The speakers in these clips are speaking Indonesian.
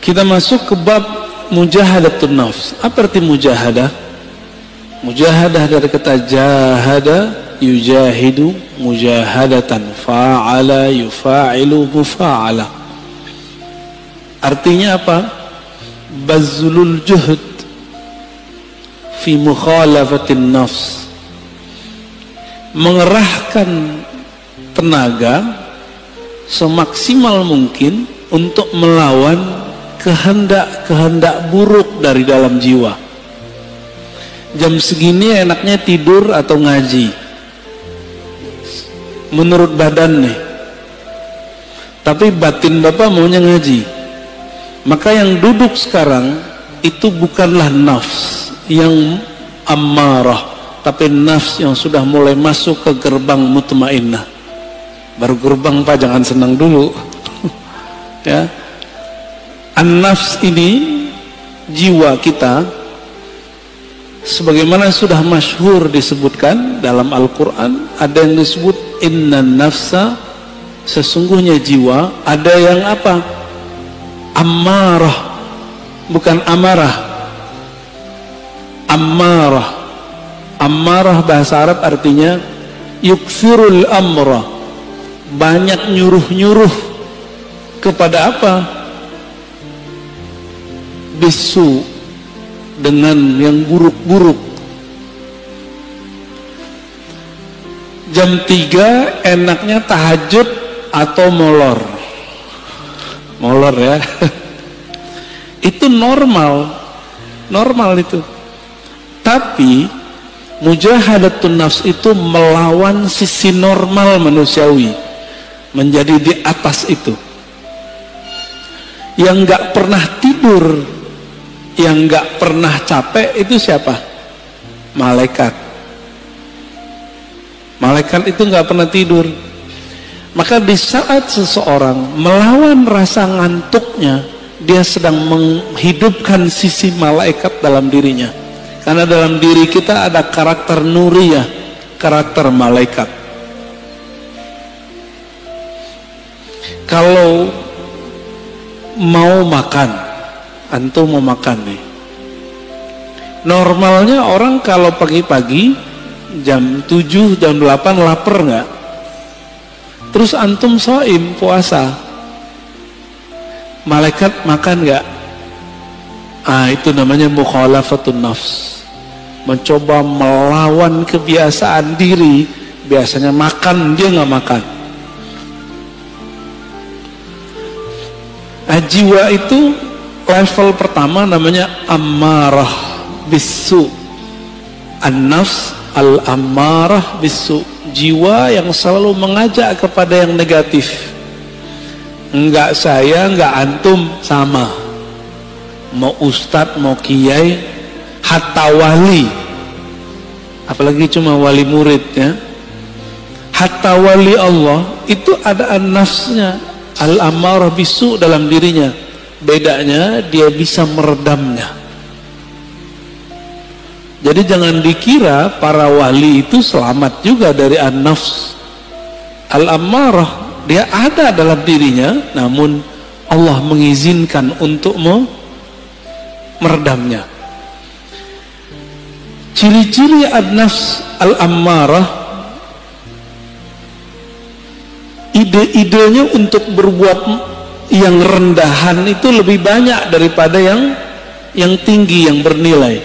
Kita masuk ke bab mujahadatun nafs. Apa arti mujahadah? Mujahadah dari kata jahada, yujahidu, mujahadatan, fa'ala, yufa'ilu, mufa'ala. Artinya apa? Bazlul juhud fi mukhalafatin nafs. Mengerahkan tenaga semaksimal mungkin untuk melawan kehendak-kehendak buruk dari dalam jiwa. Jam segini enaknya tidur atau ngaji menurut badan nih, tapi batin bapak maunya ngaji. Maka yang duduk sekarang itu bukanlah nafs yang ammarah, tapi nafs yang sudah mulai masuk ke gerbang mutmainnah. Baru gerbang pak, jangan senang dulu. Ya, an-nafs ini jiwa kita, sebagaimana sudah masyhur disebutkan dalam Al-Quran. Ada yang disebut inna nafsa, sesungguhnya jiwa. Ada yang apa? Ammarah, bukan amarah. Ammarah. Ammarah bahasa Arab artinya yukfirul amra, banyak nyuruh-nyuruh kepada apa? Bisu, dengan yang buruk-buruk. Jam 3 enaknya tahajud atau molor. Molor ya. Itu normal. Normal itu. Tapi mujahadatun nafs itu melawan sisi normal manusiawi, menjadi di atas itu. Yang gak pernah tidur, yang gak pernah capek itu siapa? Malaikat. Malaikat itu gak pernah tidur. Maka di saat seseorang melawan rasa ngantuknya, dia sedang menghidupkan sisi malaikat dalam dirinya. Karena dalam diri kita ada karakter nuriyah, karakter malaikat. Kalau mau makan, antum mau makan nih, normalnya orang kalau pagi-pagi jam 7, jam 8 lapar nggak? Terus antum shaim, puasa, malaikat makan nggak? Itu namanya mukhalafatun nafs, mencoba melawan kebiasaan diri. Biasanya makan, dia nggak makan. Jiwa itu level pertama namanya ammarah bisu. An-nafs al-ammarah bisu, jiwa yang selalu mengajak kepada yang negatif. Enggak saya, enggak antum, sama. Mau ustadz, mau kiai, hatta wali, apalagi cuma wali murid ya. Hatta wali Allah itu ada an-nafsnya al-ammarah bisu dalam dirinya. Bedanya dia bisa meredamnya. Jadi jangan dikira para wali itu selamat juga dari an-nafs al-ammarah. Dia ada dalam dirinya, namun Allah mengizinkan untuk meredamnya. Ciri-ciri an-nafs al-ammarah, ide-idenya untuk berbuat yang rendahan itu lebih banyak daripada yang tinggi, yang bernilai.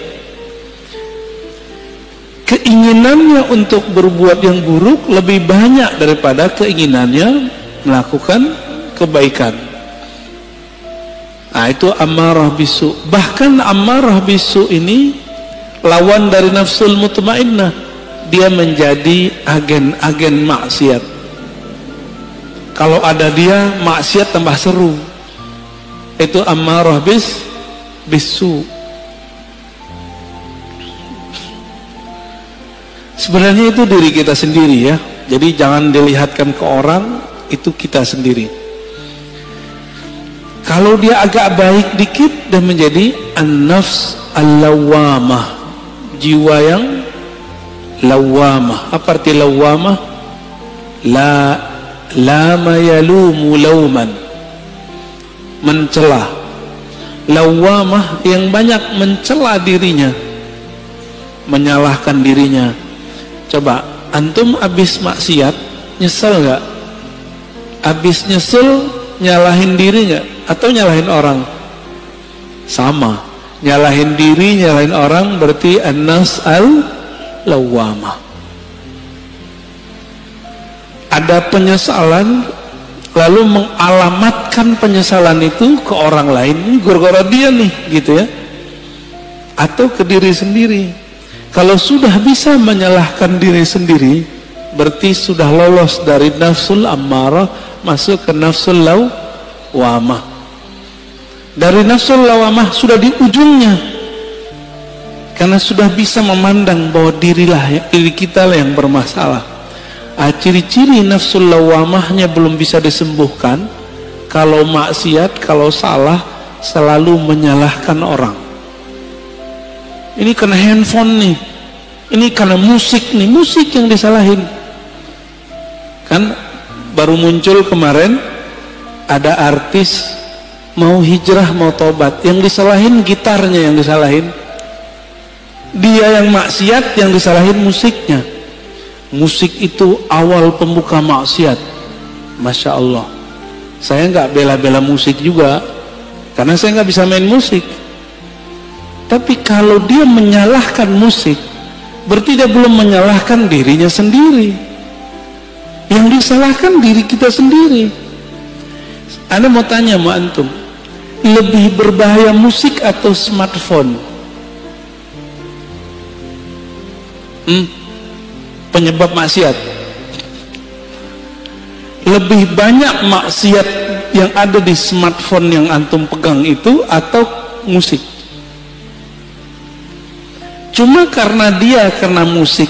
Keinginannya untuk berbuat yang buruk lebih banyak daripada keinginannya melakukan kebaikan. Itu ammarah bisu. Bahkan ammarah bisu ini lawan dari nafsul mutmainnah. Dia menjadi agen-agen maksiat. Kalau ada dia, maksiat tambah seru. Itu ammarah bisu. Sebenarnya itu diri kita sendiri ya. Jadi jangan dilihatkan ke orang, itu kita sendiri. Kalau dia agak baik dikit, dan menjadi an-nafs al-lawamah, jiwa yang lawamah. Apa arti lawamah? Lama yalumu lauman, mencela. lawamah yang banyak mencela dirinya, menyalahkan dirinya. Coba antum habis maksiat nyesel nggak? Habis nyesel nyalahin diri nggak? Atau nyalahin orang? Sama, nyalahin diri, nyalahin orang, berarti an-nafs al-lawamah. Ada penyesalan, lalu mengalamatkan penyesalan itu ke orang lain, ini gara-gara dia nih, gitu ya, atau ke diri sendiri. Kalau sudah bisa menyalahkan diri sendiri, berarti sudah lolos dari nafsul ammarah masuk ke nafsul lawamah. Dari nafsul lawamah sudah di ujungnya, karena sudah bisa memandang bahwa diri kita lah yang bermasalah. Ciri-ciri nafsul lawamahnya belum bisa disembuhkan kalau maksiat, kalau salah selalu menyalahkan orang. Ini karena handphone nih, ini karena musik nih, musik yang disalahin. Kan baru muncul kemarin ada artis mau hijrah, mau tobat, yang disalahin gitarnya, yang disalahin dia, yang maksiat yang disalahin musiknya. Musik itu awal pembuka maksiat. Masya Allah, saya nggak bela-bela musik juga, karena saya nggak bisa main musik. Tapi kalau dia menyalahkan musik, berarti dia belum menyalahkan dirinya sendiri. Yang disalahkan diri kita sendiri. Anda mau tanya sama antum, lebih berbahaya musik atau smartphone? Penyebab maksiat. Lebih banyak maksiat yang ada di smartphone yang antum pegang itu atau musik? Cuma karena musik,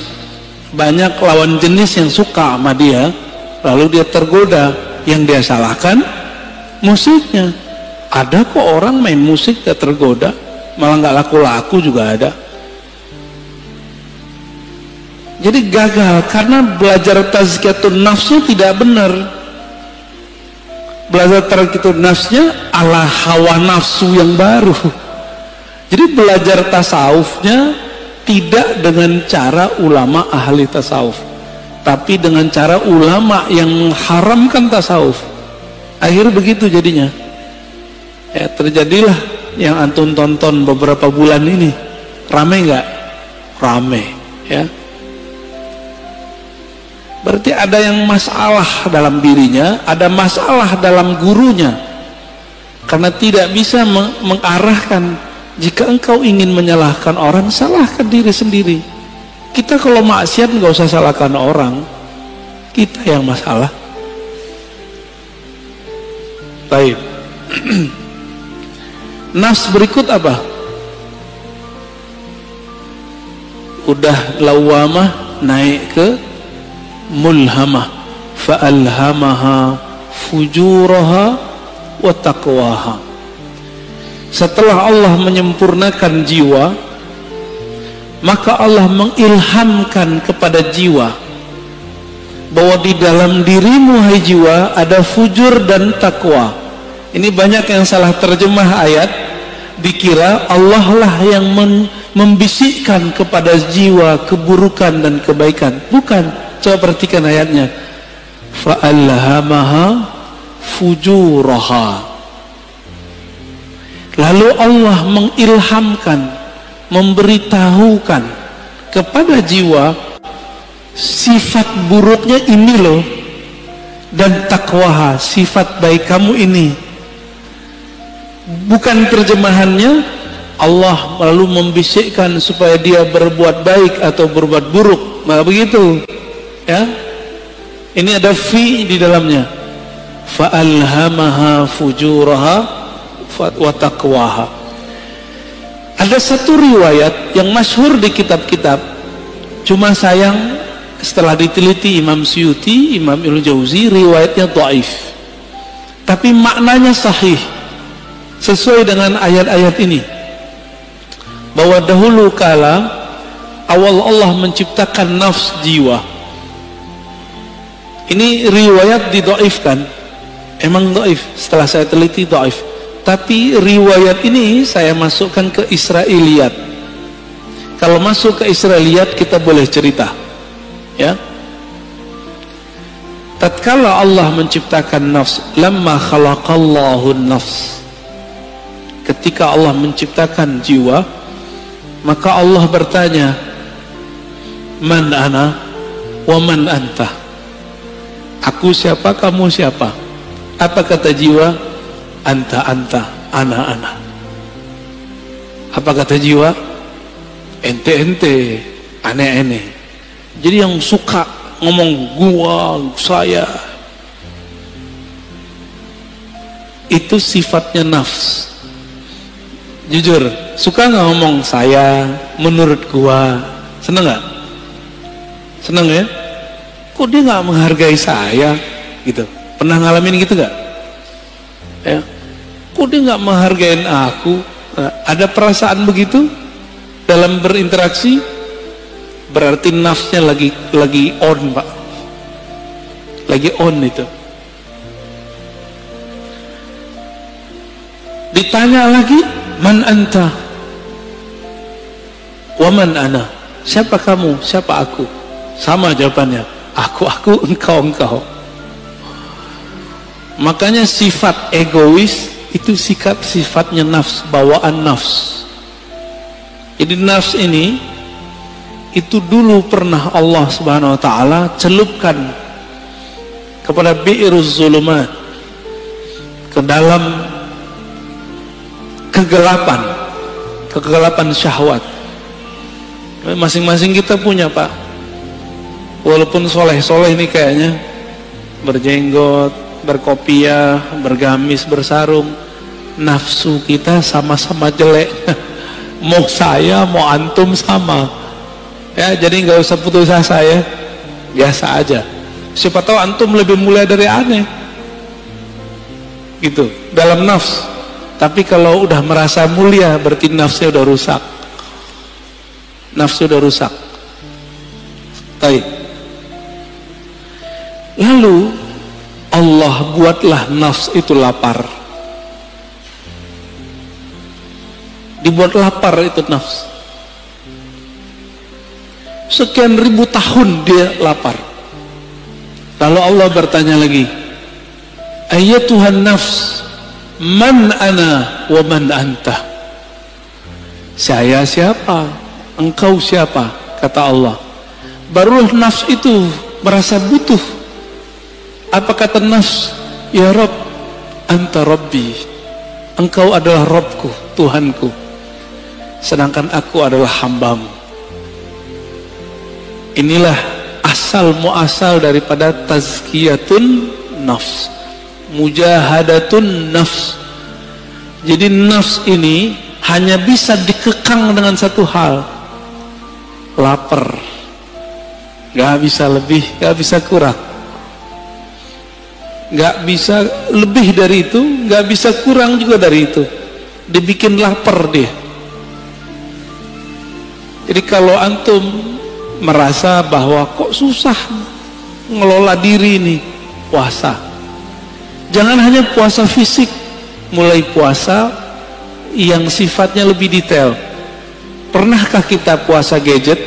banyak lawan jenis yang suka sama dia, lalu dia tergoda, yang dia salahkan musiknya. Ada kok orang main musik gak tergoda, malah gak laku-laku juga ada. Jadi gagal karena belajar tazkiyatun nafsnya tidak benar. Belajar tazkiyatun nafsnya ala hawa nafsu yang baru. Jadi belajar tasawufnya tidak dengan cara ulama ahli tasawuf, tapi dengan cara ulama yang mengharamkan tasawuf. Akhirnya begitu jadinya. Ya, terjadilah yang antum tonton beberapa bulan ini. Rame nggak? Rame, ya. Berarti ada yang masalah dalam dirinya, ada masalah dalam gurunya, karena tidak bisa mengarahkan. Jika engkau ingin menyalahkan orang, salahkan diri sendiri. Kita kalau maksiat nggak usah salahkan orang, kita yang masalah. Baik. Nas berikut apa? Udah lawamah, naik ke mulhamah, fa'alhamaha fujuraha wa taqwaha. Setelah Allah menyempurnakan jiwa, maka Allah mengilhamkan kepada jiwa bahwa di dalam dirimu, hai jiwa, ada fujur dan takwa. Ini banyak yang salah terjemah ayat, dikira Allah lah yang membisikkan kepada jiwa keburukan dan kebaikan. Bukan. Coba perhatikan ayatnya. Fa'alhamaha fujuraha. Lalu Allah mengilhamkan, memberitahukan kepada jiwa sifat buruknya ini loh, dan takwaha, sifat baik kamu ini. Bukan terjemahannya Allah lalu membisikkan supaya dia berbuat baik atau berbuat buruk, nah begitu ya. Ini ada fi di dalamnya. Fa'alhamaha fujuraha wa taqwaha. Ada satu riwayat yang masyhur di kitab-kitab, cuma sayang setelah diteliti Imam Suyuti, Imam Ibnu Jauzi, riwayatnya dhaif, tapi maknanya sahih sesuai dengan ayat-ayat ini, bahwa dahulu kala awal Allah menciptakan nafs jiwa. Ini riwayat didhaifkan, emang dhaif, setelah saya teliti dhaif, Tapi riwayat ini saya masukkan ke Israiliyat. Kalau masuk ke Israiliyat kita boleh cerita, ya. Tatkala Allah menciptakan nafs, lamma khalaqallahu nafs, ketika Allah menciptakan jiwa, maka Allah bertanya, man ana wa man anta, aku siapa, kamu siapa? Apa kata jiwa? Anta anta, ana ana. Apa kata jiwa? Ente ente, ane ane. Jadi yang suka ngomong gua, saya, itu sifatnya nafs. Jujur, suka nggak ngomong saya, menurut gua? Seneng nggak? Seneng ya? Kok dia nggak menghargai saya? Gitu. Pernah ngalamin gitu nggak? Ya. Kok dia nggak menghargai aku? Nah, ada perasaan begitu dalam berinteraksi? Berarti nafsnya lagi on, Pak. Lagi on itu. Ditanya lagi, man anta wa man ana, siapa kamu, siapa aku? Sama jawabannya, aku, engkau. Makanya sifat egois itu sifatnya nafs, bawaan nafs. Jadi nafs ini itu dulu pernah Allah Subhanahu wa taala celupkan kepada bi'ruz zulumat, ke dalam kegelapan syahwat. Masing-masing kita punya, Pak. Walaupun soleh-soleh ini kayaknya, berjenggot, berkopiah, bergamis, bersarung, nafsu kita sama-sama jelek. Mau saya, mau antum sama. Ya, jadi nggak usah putus asa ya, biasa aja. Siapa tahu antum lebih mulia dari aneh, gitu dalam nafs. Tapi kalau udah merasa mulia, berarti nafsnya udah rusak. Nafsu udah rusak. Baik. Lalu Allah buatlah nafs itu lapar. Dibuat lapar itu nafs. Sekian ribu tahun dia lapar. Lalu Allah bertanya lagi, Tuhan nafs, man ana wa man anta. Saya siapa? Engkau siapa? Kata Allah. Barulah nafs itu merasa butuh. Apa kata nafs? Ya Rabb, anta Rabbi. Engkau adalah Rabbku, Tuhanku. Sedangkan aku adalah hambamu. Inilah asal muasal daripada tazkiyatun nafs, mujahadatun nafs. Jadi nafs ini hanya bisa dikekang dengan satu hal, lapar. Gak bisa lebih, gak bisa kurang, gak bisa lebih dari itu, gak bisa kurang juga dari itu. Dibikin lapar dia. Jadi kalau antum merasa bahwa kok susah ngelola diri ini, puasa. Jangan hanya puasa fisik, mulai puasa yang sifatnya lebih detail. Pernahkah kita puasa gadget?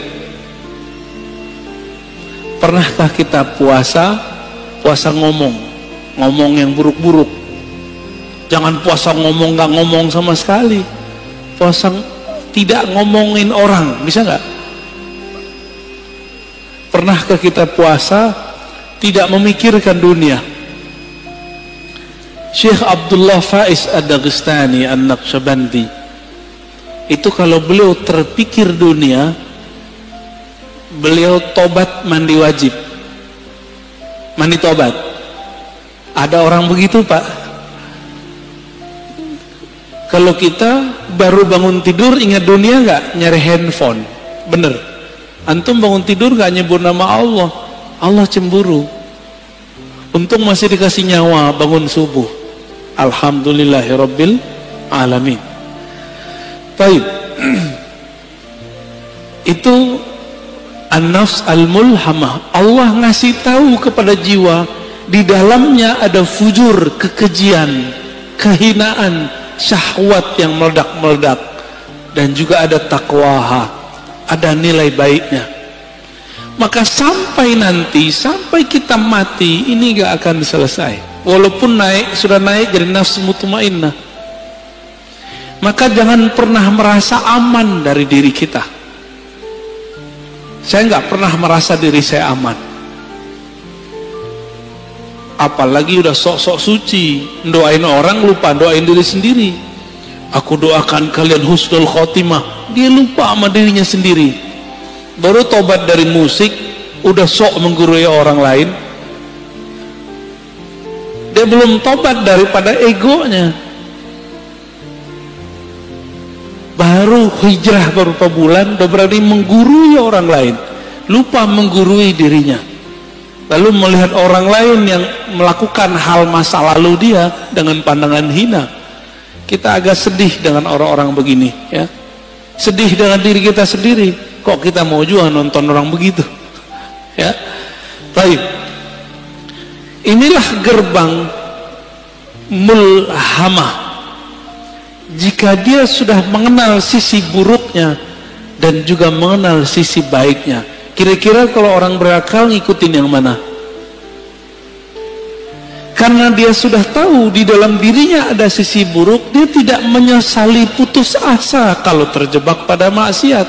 Pernahkah kita puasa ngomong yang buruk-buruk? Jangan puasa ngomong nggak ngomong sama sekali. Puasa tidak ngomongin orang, bisa nggak? Pernahkah kita puasa tidak memikirkan dunia? Syekh Abdullah Faiz Ad-Dagestani An-Naqsyabandi itu kalau beliau terpikir dunia, beliau tobat mandi wajib, mandi tobat. Ada orang begitu, Pak. Kalau kita baru bangun tidur ingat dunia nggak? Nyari handphone, bener. Antum bangun tidur gak nyebut nama Allah, Allah cemburu. Untung masih dikasih nyawa bangun subuh. Alhamdulillahirabbil alamin. Baik. Itu an-nafs al-mulhamah. Allah ngasih tahu kepada jiwa, di dalamnya ada fujur, kekejian, kehinaan, syahwat yang meledak-meledak, dan juga ada taqwaha, ada nilai baiknya. Maka sampai nanti, sampai kita mati, ini gak akan selesai. Walaupun sudah naik jadi nafsu mutmainnah. Maka jangan pernah merasa aman dari diri kita. Saya nggak pernah merasa diri saya aman. Apalagi udah sok-sok suci, doain orang lupa doain diri sendiri. Aku doakan kalian husnul khotimah, dia lupa sama dirinya sendiri. Baru tobat dari musik, udah sok menggurui orang lain. Dia belum tobat daripada egonya. Baru hijrah beberapa bulan, udah berani menggurui orang lain, lupa menggurui dirinya. Lalu melihat orang lain yang melakukan hal masa lalu dia dengan pandangan hina. Kita agak sedih dengan orang-orang begini, ya. Sedih dengan diri kita sendiri. Kok kita mau juga nonton orang begitu, ya. Baik. Inilah gerbang mulhamah. Jika dia sudah mengenal sisi buruknya dan juga mengenal sisi baiknya, kira-kira kalau orang berakal ngikutin yang mana? Karena dia sudah tahu di dalam dirinya ada sisi buruk, dia tidak menyesali putus asa kalau terjebak pada maksiat.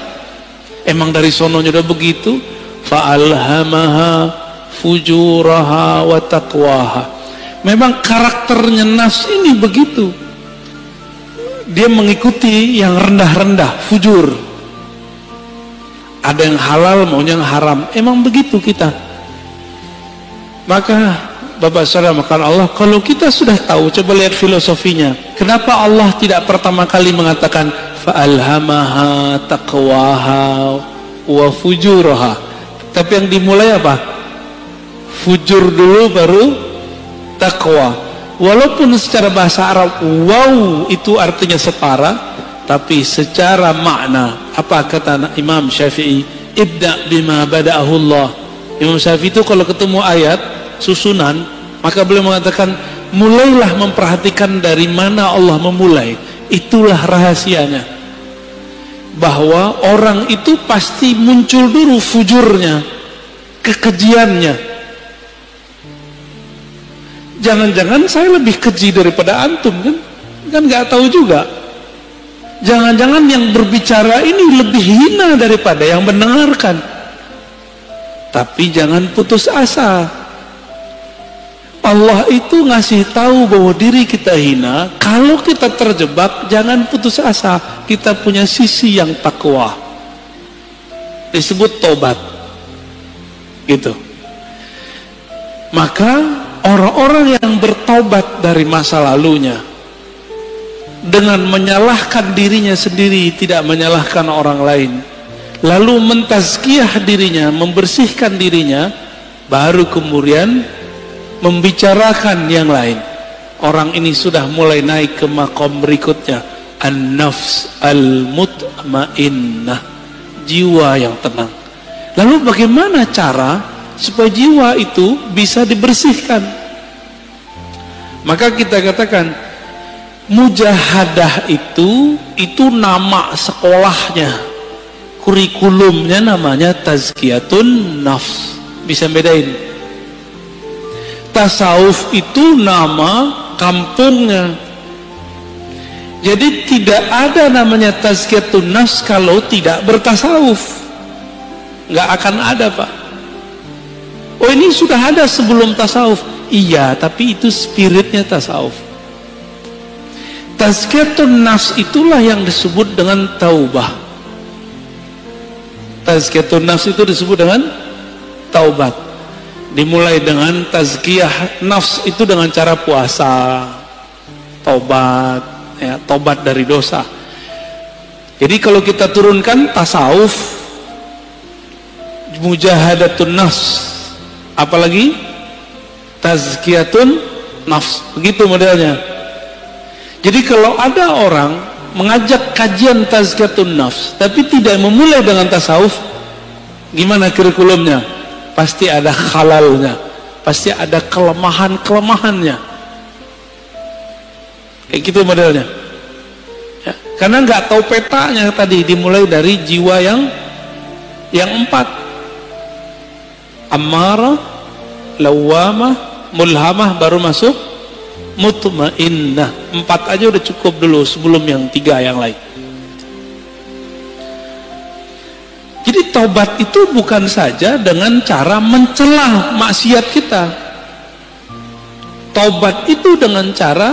Emang dari sononya udah begitu. Fa'alhamaha fujuraha wa taqwaha. Memang karakternya nafs ini begitu. Dia mengikuti yang rendah-rendah, fujur. Ada yang halal, maunya yang haram. Emang begitu kita. Maka Bapak Saudara makan Allah, kalau kita sudah tahu, coba lihat filosofinya. Kenapa Allah tidak pertama kali mengatakan fa'alhamaha taqwaha wa fujuraha, tapi yang dimulai apa? Fujur dulu baru taqwa. Walaupun secara bahasa Arab wow itu artinya setara, tapi secara makna apa kata Imam Syafi'i? Ibda bima bada'ahu Allah. Imam Syafi'i itu kalau ketemu ayat susunan, maka beliau mengatakan mulailah memperhatikan dari mana Allah memulai. Itulah rahasianya, bahwa orang itu pasti muncul dulu fujurnya, kekejiannya. Jangan-jangan saya lebih keji daripada antum, kan nggak tahu juga. Jangan-jangan yang berbicara ini lebih hina daripada yang mendengarkan. Tapi jangan putus asa. Allah itu ngasih tahu bahwa diri kita hina. Kalau kita terjebak, jangan putus asa. Kita punya sisi yang takwa, disebut tobat, gitu. Maka orang-orang yang bertobat dari masa lalunya dengan menyalahkan dirinya sendiri, tidak menyalahkan orang lain, lalu mentazkiyah dirinya, membersihkan dirinya, baru kemudian membicarakan yang lain. Orang ini sudah mulai naik ke makom berikutnya, an-nafs al-mutmainnah, jiwa yang tenang. Lalu bagaimana cara supaya jiwa itu bisa dibersihkan? Maka kita katakan mujahadah itu nama sekolahnya, kurikulumnya namanya tazkiyatun nafs. Bisa bedain. Tasawuf itu nama kampungnya. Jadi tidak ada namanya tazkiyatun nafs kalau tidak bertasawuf. Nggak akan ada, Pak. Oh, ini sudah ada sebelum tasawuf. Iya, tapi itu spiritnya tasawuf. Tazkiyatun nafs itulah yang disebut dengan taubah. Tazkiyatun nafs itu disebut dengan taubat. Dimulai dengan tazkiyah nafs itu dengan cara puasa, taubat, ya, taubat dari dosa. Jadi kalau kita turunkan tasawuf, mujahadatun nafs, apalagi tazkiyatun nafs, begitu modelnya. Jadi kalau ada orang mengajak kajian tazkiyatun nafs tapi tidak memulai dengan tasawuf, gimana kurikulumnya? Pasti ada halalnya, pasti ada kelemahan-kelemahannya. Kayak gitu modelnya. Karena nggak tahu petanya tadi, dimulai dari jiwa yang 4. Ammarah, lawamah, mulhamah, baru masuk mutmainnah. 4 aja udah cukup dulu sebelum yang 3 yang lain. Jadi taubat itu bukan saja dengan cara mencela maksiat kita. Taubat itu dengan cara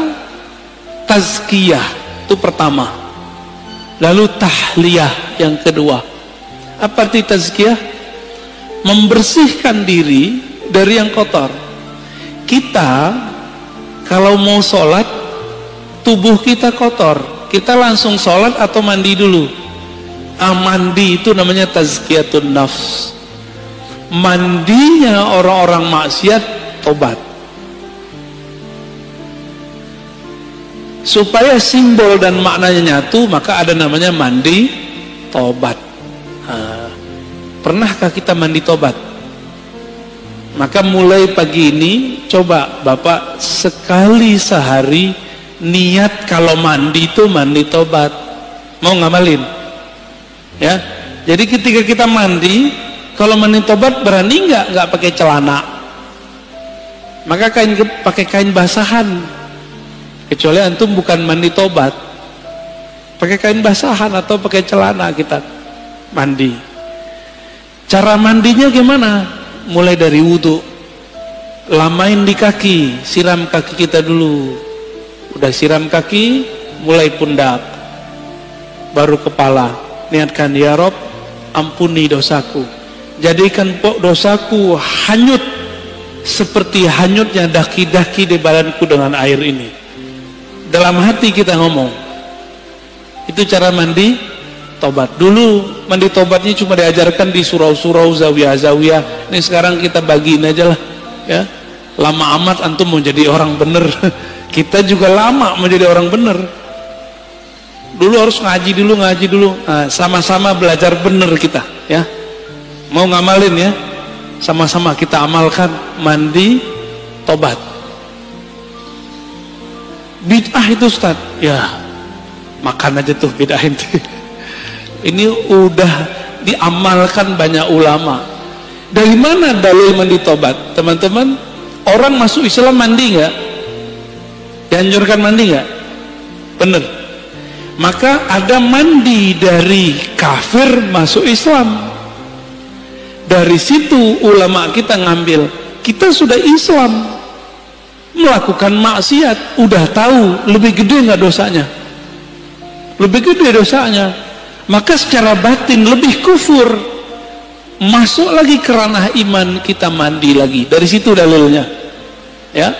tazkiyah, itu pertama. Lalu tahliyah yang kedua. Apa arti tazkiyah? Membersihkan diri dari yang kotor. Kita kalau mau sholat, tubuh kita kotor, kita langsung sholat atau mandi dulu? Mandi itu namanya tazkiyatun nafs. Mandinya orang-orang maksiat tobat. Supaya simbol dan maknanya nyatu, maka ada namanya mandi tobat. Pernahkah kita mandi tobat? Maka mulai pagi ini coba Bapak sekali sehari niat kalau mandi itu mandi tobat. Mau ngamalin? Ya. Jadi ketika kita mandi, kalau mandi tobat berani nggak pakai celana? Maka pakai kain basahan. Kecuali antum bukan mandi tobat, pakai kain basahan atau pakai celana kita mandi. Cara mandinya gimana? Mulai dari wudhu, lamain di kaki, siram kaki kita dulu. Udah siram kaki, mulai pundak, baru kepala. Niatkan, ya Rob, ampuni dosaku, jadikan dosaku hanyut seperti hanyutnya daki-daki di badanku dengan air ini. Dalam hati kita ngomong. Itu cara mandi tobat. Dulu mandi tobatnya cuma diajarkan di surau-surau, zawiyah-zawiyah. Ini sekarang kita bagiin aja lah, ya. Lama amat antum mau jadi orang bener. Kita juga lama menjadi orang bener. Dulu harus ngaji dulu. Nah, sama-sama belajar bener kita, ya. Mau ngamalin ya, sama-sama kita amalkan mandi tobat. Bid'ah itu Ustaz, ya makan aja tuh bid'ahin. Ini udah diamalkan banyak ulama. Dari mana dalil mandi tobat? Teman-teman, orang masuk Islam mandi nggak? Dianjurkan mandi nggak? Bener. Maka ada mandi dari kafir masuk Islam. Dari situ ulama kita ngambil, kita sudah Islam, melakukan maksiat, udah tahu lebih gede nggak dosanya? Lebih gede dosanya. Maka secara batin lebih kufur. Masuk lagi ke ranah iman, kita mandi lagi. Dari situ dalilnya. Ya.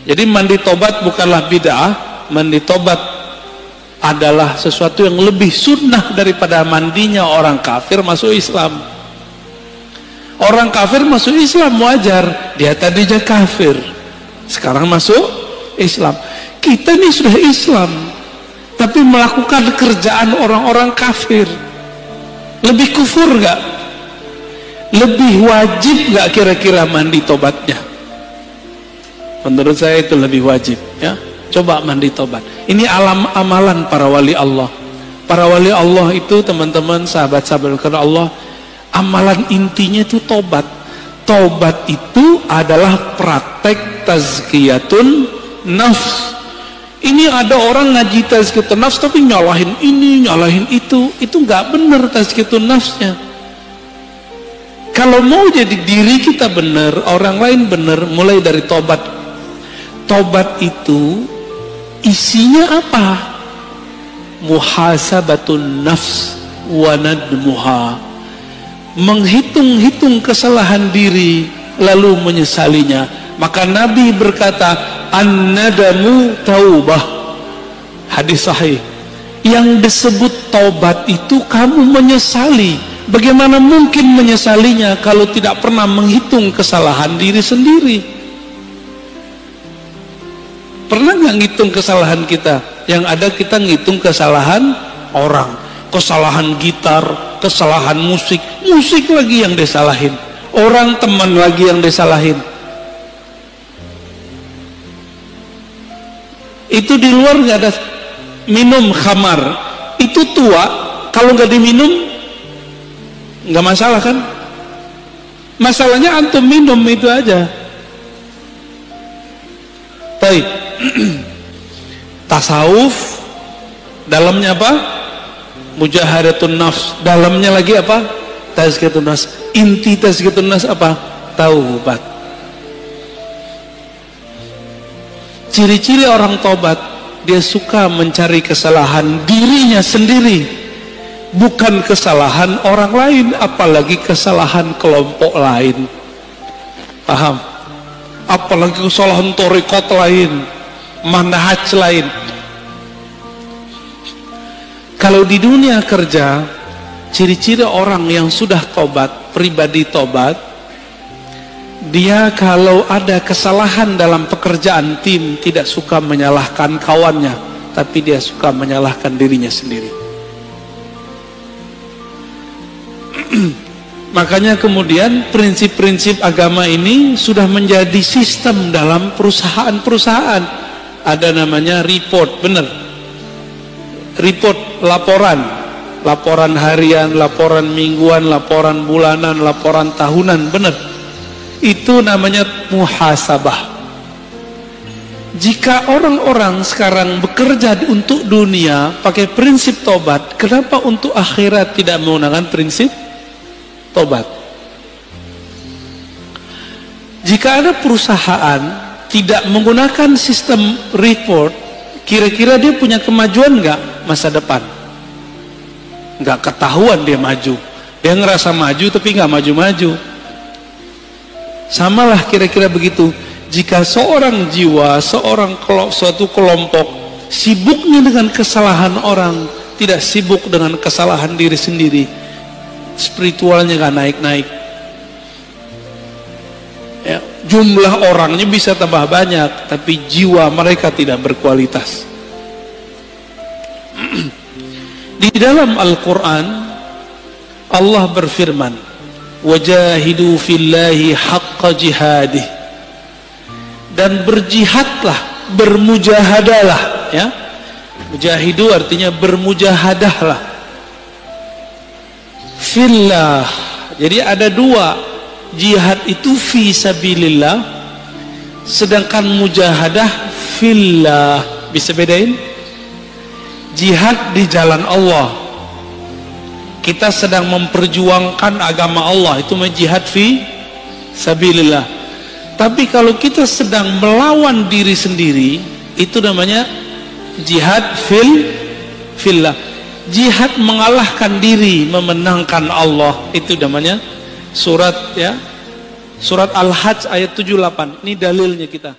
Jadi mandi tobat bukanlah bid'ah, mandi tobat adalah sesuatu yang lebih sunnah daripada mandinya orang kafir masuk Islam. Orang kafir masuk Islam wajar, dia tadinya kafir, sekarang masuk Islam. Kita ini sudah Islam, tapi melakukan kerjaan orang-orang kafir. Lebih kufur nggak? Lebih wajib nggak kira-kira mandi tobatnya? Menurut saya itu lebih wajib, ya. Coba mandi tobat. Ini amalan para wali Allah. Para wali Allah itu, teman-teman, sahabat-sahabat karena Allah, amalan intinya itu tobat. Tobat itu adalah praktek tazkiyatun nafs. Ini ada orang ngaji tazkiyatun nafs tapi nyalahin ini, nyalahin itu nggak benar tazkiyatun nafsnya. Kalau mau jadi diri kita benar, orang lain benar, mulai dari tobat. Tobat itu isinya apa? Muhasabatun nafs wa nadmuha. Menghitung-hitung kesalahan diri lalu menyesalinya. Maka Nabi berkata, an-nadamu taubah. Hadis sahih. Yang disebut taubat itu kamu menyesali. Bagaimana mungkin menyesalinya kalau tidak pernah menghitung kesalahan diri sendiri? Pernah nggak ngitung kesalahan kita? Yang ada kita ngitung kesalahan orang, kesalahan gitar, kesalahan musik lagi yang disalahin, orang teman lagi yang disalahin. Itu di luar nggak ada. minum khamar itu tua, kalau nggak diminum nggak masalah kan? Masalahnya antum minum itu aja. Baik. Tasawuf dalamnya apa? Mujahadatun nafs. Dalamnya lagi apa? Tazkiyatun nafs. Inti tazkiyatun nafs apa? Taubat. Ciri-ciri orang taubat, dia suka mencari kesalahan dirinya sendiri, bukan kesalahan orang lain, apalagi kesalahan kelompok lain. Paham? Apalagi kesalahan thariqat lain, manhaj lain. Kalau di dunia kerja, ciri-ciri orang yang sudah tobat, pribadi tobat, dia kalau ada kesalahan dalam pekerjaan tim tidak suka menyalahkan kawannya, tapi dia suka menyalahkan dirinya sendiri. Makanya kemudian prinsip-prinsip agama ini sudah menjadi sistem dalam perusahaan-perusahaan. Ada namanya report, benar. Report, laporan. Laporan harian, laporan mingguan, laporan bulanan, laporan tahunan, benar. Itu namanya muhasabah. Jika orang-orang sekarang bekerja untuk dunia pakai prinsip tobat, kenapa untuk akhirat tidak menggunakan prinsip tobat? Jika ada perusahaan tidak menggunakan sistem report, kira-kira dia punya kemajuan nggak masa depan? Nggak ketahuan dia maju. Dia ngerasa maju tapi nggak maju-maju. Samalah kira-kira begitu. Jika seorang jiwa, suatu kelompok sibuknya dengan kesalahan orang, tidak sibuk dengan kesalahan diri sendiri, spiritualnya gak naik-naik. Ya, jumlah orangnya bisa tambah banyak, tapi jiwa mereka tidak berkualitas. Di dalam Al-Quran, Allah berfirman, wajahidu fillahi haqqa jihadih, dan berjihadlah, bermujahadalah, ya. Mujahidu artinya bermujahadahlah fillah. Jadi ada dua, jihad itu fi sabilillah, sedangkan mujahadah fillah. Bisa bedain? Jihad di jalan Allah, kita sedang memperjuangkan agama Allah, itu jihad fi sabilillah. Tapi kalau kita sedang melawan diri sendiri, itu namanya jihad fillah. Jihad mengalahkan diri, memenangkan Allah, itu namanya surat, ya, surat Al-Hajj ayat 78. Ini dalilnya kita.